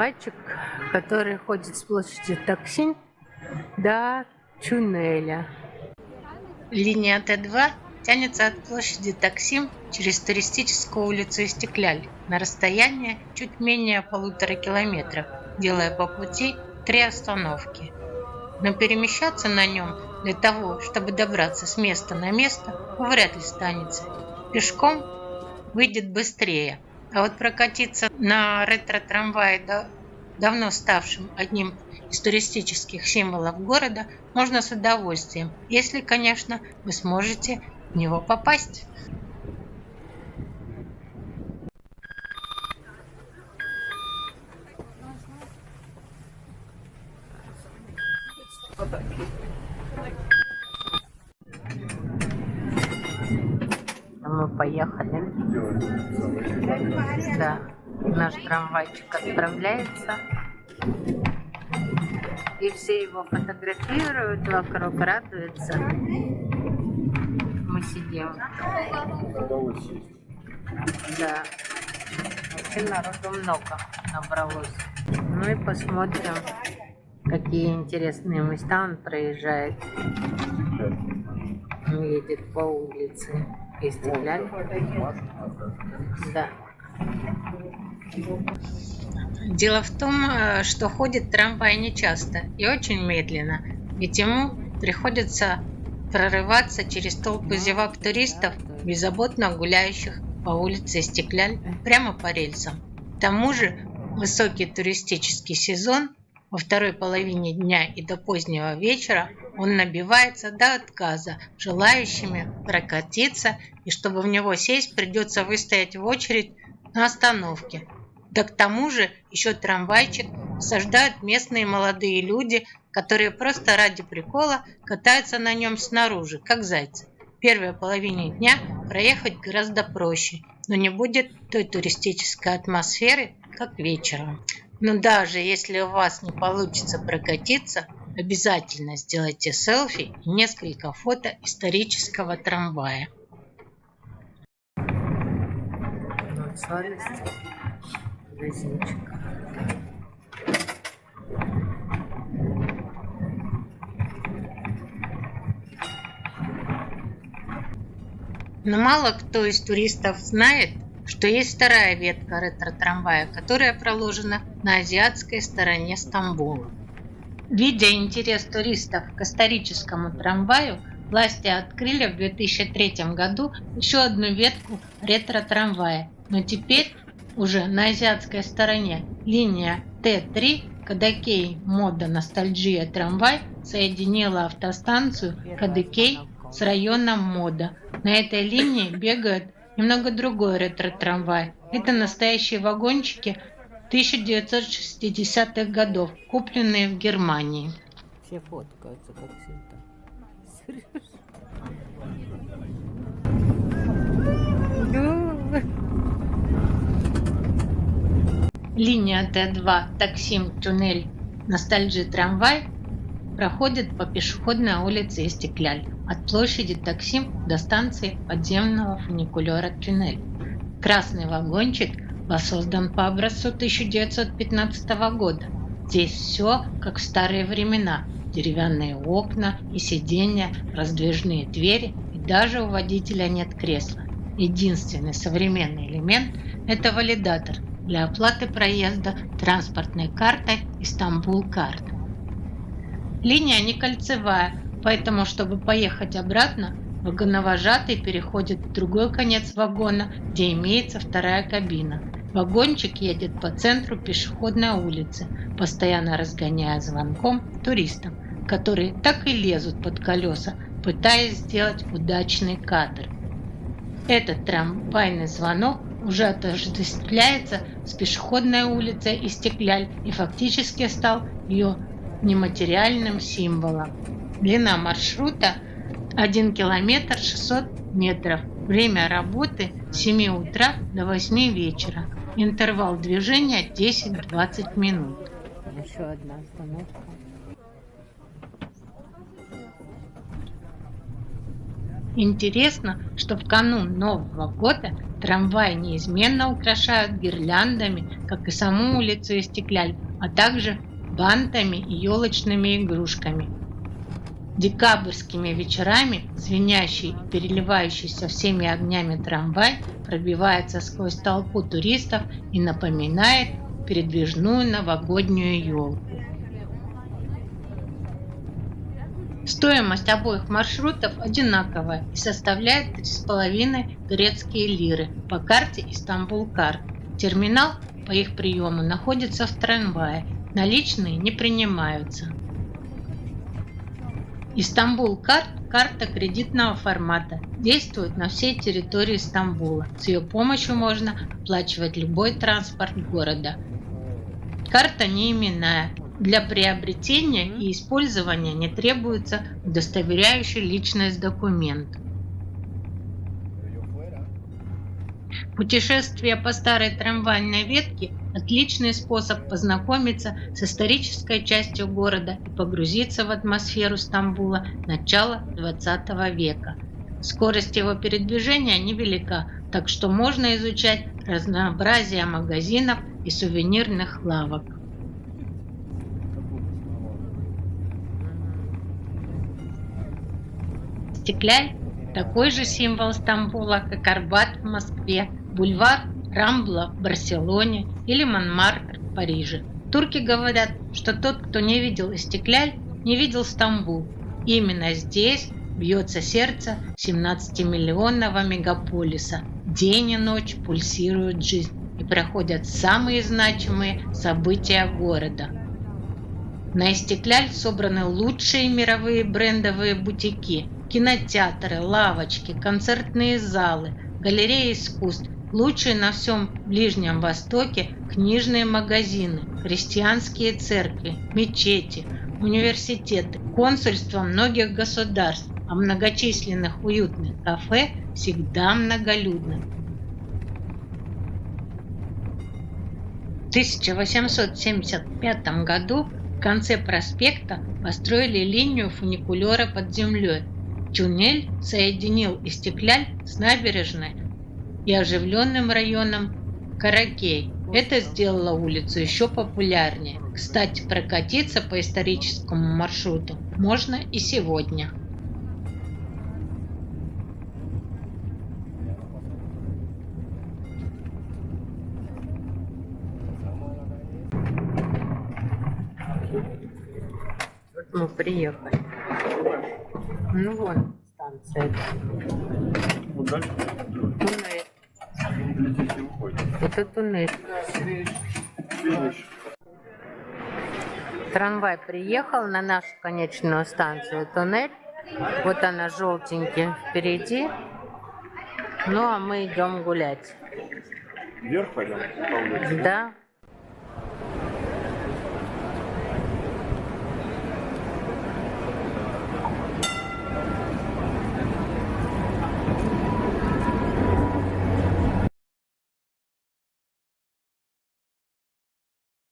трамвайчик, который ходит с площади Таксим до Чунеля. Линия Т2 тянется от площади Таксим через туристическую улицу Истекляль на расстояние чуть менее 1,5 километров, делая по пути 3 остановки. Но перемещаться на нем для того, чтобы добраться с места на место, вряд ли станется. Пешком выйдет быстрее, а вот прокатиться на ретро-трамвае, давно ставшим одним из туристических символов города, можно с удовольствием, если, конечно, вы сможете в него попасть. Мы поехали. Да, наш трамвайчик отправляется. И все его фотографируют, вокруг радуются. Мы сидим. Да. Вообще народу много набралось. Ну и посмотрим, какие интересные места он проезжает. Он едет по улице Истекляль. Да. Дело в том, что ходит трамвай нечасто и очень медленно, ведь ему приходится прорываться через толпы зевак-туристов, беззаботно гуляющих по улице Истекляль прямо по рельсам. К тому же высокий туристический сезон во второй половине дня и до позднего вечера он набивается до отказа желающими прокатиться, и чтобы в него сесть, придется выстоять в очередь на остановке. Да к тому же еще трамвайчик осаждают местные молодые люди, которые просто ради прикола катаются на нем снаружи, как зайцы. В первой половине дня проехать гораздо проще, но не будет той туристической атмосферы, как вечером. Но даже если у вас не получится прокатиться, обязательно сделайте селфи и несколько фото исторического трамвая. Вот сладости. Магазинчик. Но мало кто из туристов знает, что есть вторая ветка ретро-трамвая, которая проложена на азиатской стороне Стамбула. Видя интерес туристов к историческому трамваю, власти открыли в 2003 году еще одну ветку ретро-трамвая, но теперь уже на азиатской стороне линия Т3 Кадакей Мода Ностальжия трамвай соединила автостанцию Кадыкей с районом Мода. На этой линии бегает немного другой ретро-трамвай. Это настоящие вагончики 1960-х годов, купленные в Германии. Все фоткаются, как всегда. Линия Т2 Таксим-Туннель Ностальжи трамвай проходит по пешеходной улице Истекляль от площади Таксим до станции подземного фуникулера Туннель. Красный вагончик воссоздан по образцу 1915 года. Здесь все как в старые времена. Деревянные окна и сиденья, раздвижные двери, и даже у водителя нет кресла. Единственный современный элемент – это валидатор для оплаты проезда транспортной картой Istanbul-Card. Линия не кольцевая, поэтому, чтобы поехать обратно, вагоновожатый переходит в другой конец вагона, где имеется вторая кабина. Вагончик едет по центру пешеходной улицы, постоянно разгоняя звонком туристам, которые так и лезут под колеса, пытаясь сделать удачный кадр. Этот трамвайный звонок уже отождествляется с пешеходной улицей Истекляль и фактически стал ее нематериальным символом. Длина маршрута 1 километр 600 метров. Время работы с 7 утра до 8 вечера. Интервал движения 10-20 минут. Еще одна остановка. Интересно, что в канун Нового года трамвай неизменно украшают гирляндами, как и саму улицу Истекляль, а также бантами и елочными игрушками. Декабрьскими вечерами звенящий и переливающийся всеми огнями трамвай пробивается сквозь толпу туристов и напоминает передвижную новогоднюю елку. Стоимость обоих маршрутов одинаковая и составляет 3,5 грецкие лиры по карте Istanbul.Kart. Терминал по их приему находится в трамвае, наличные не принимаются. Istanbul.Kart – карта кредитного формата, действует на всей территории Стамбула. С ее помощью можно оплачивать любой транспорт города. Карта неименная. Для приобретения и использования не требуется удостоверяющий личность документ. Путешествие по старой трамвайной ветке – отличный способ познакомиться с исторической частью города и погрузиться в атмосферу Стамбула начала XX века. Скорость его передвижения невелика, так что можно изучать разнообразие магазинов и сувенирных лавок. Истекляль – такой же символ Стамбула, как Арбат в Москве, бульвар Рамбла в Барселоне или Монмартр в Париже. Турки говорят, что тот, кто не видел Истекляль, не видел Стамбул. Именно здесь бьется сердце 17-миллионного мегаполиса. День и ночь пульсирует жизнь и проходят самые значимые события города. На Истекляль собраны лучшие мировые брендовые бутики, кинотеатры, лавочки, концертные залы, галереи искусств, лучшие на всем Ближнем Востоке книжные магазины, христианские церкви, мечети, университеты, консульства многих государств, а в многочисленных уютных кафе всегда многолюдно. В 1875 году в конце проспекта построили линию фуникулера под землей. Туннель соединил Истекляль с набережной и оживленным районом Каракей. Это сделало улицу еще популярнее. Кстати, прокатиться по историческому маршруту можно и сегодня. Мы приехали. Ну вон станция. Туннель. Это туннель. Трамвай приехал на нашу конечную станцию. Туннель. Вот она желтенькая впереди. Ну а мы идем гулять. Вверх пойдем по улице? Да.